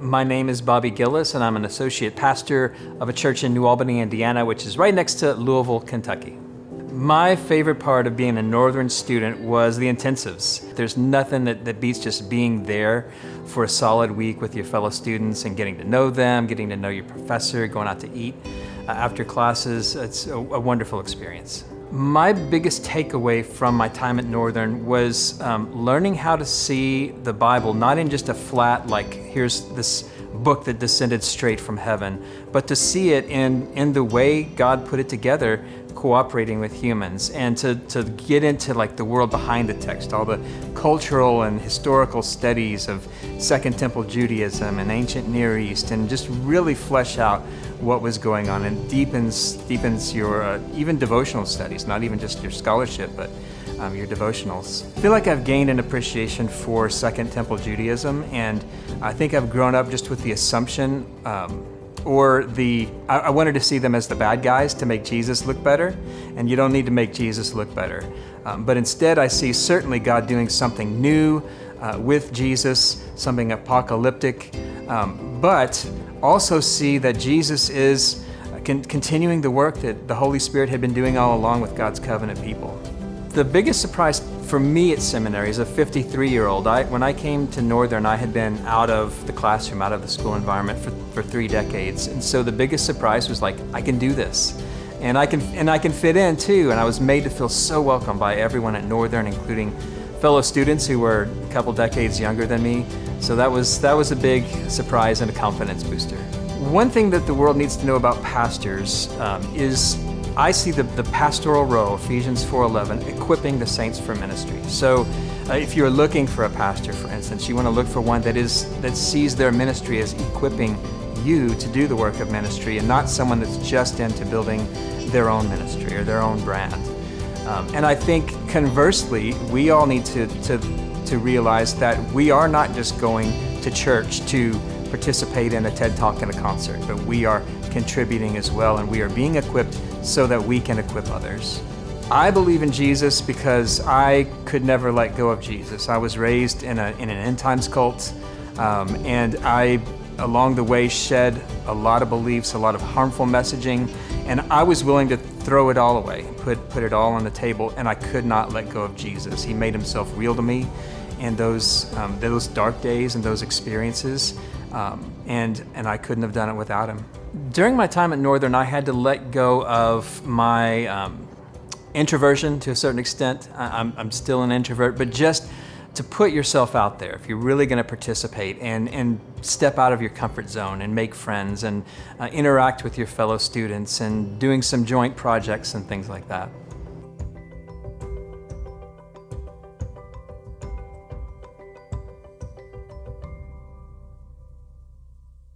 My name is Bobby Gilles, and I'm an associate pastor of a church in New Albany, Indiana, which is right next to Louisville, Kentucky. My favorite part of being a Northern student was the intensives. There's nothing that beats just being there for a solid week with your fellow students and getting to know them, getting to know your professor, going out to eat after classes. It's a wonderful experience. My biggest takeaway from my time at Northern was learning how to see the Bible not in just a flat, like, here's this book that descended straight from heaven, but to see it in the way God put it together, cooperating with humans, and to get into like the world behind the text, all the cultural and historical studies of Second Temple Judaism and ancient Near East, and just really flesh out what was going on, and deepens your even devotional studies, not even just your scholarship, but your devotionals. I feel like I've gained an appreciation for Second Temple Judaism, and I think I've grown up just with the assumption I wanted to see them as the bad guys to make Jesus look better, and you don't need to make Jesus look better. But instead I see certainly God doing something new with Jesus, something apocalyptic, but also see that Jesus is continuing the work that the Holy Spirit had been doing all along with God's covenant people. The biggest surprise for me at seminary as a 53-year-old, when I came to Northern, I had been out of the classroom, out of the school environment for 3 decades. And so the biggest surprise was like, I can do this. And I can fit in too. And I was made to feel so welcome by everyone at Northern, including fellow students who were a couple decades younger than me. So that was a big surprise and a confidence booster. One thing that the world needs to know about pastors is I see the pastoral role, Ephesians 4:11, equipping the saints for ministry. So if you're looking for a pastor, for instance, you want to look for one that sees their ministry as equipping you to do the work of ministry, and not someone that's just into building their own ministry or their own brand. And I think conversely, we all need to realize that we are not just going to church to participate in a TED Talk and a concert, but we are contributing as well, and we are being equipped so that we can equip others. I believe in Jesus because I could never let go of Jesus. I was raised in an end times cult, and I, along the way, shed a lot of beliefs, a lot of harmful messaging, and I was willing to throw it all away, put it all on the table, and I could not let go of Jesus. He made himself real to me in those dark days and those experiences, and I couldn't have done it without him. During my time at Northern, I had to let go of my introversion to a certain extent. I'm still an introvert, but just to put yourself out there, if you're really going to participate and step out of your comfort zone and make friends and interact with your fellow students and doing some joint projects and things like that.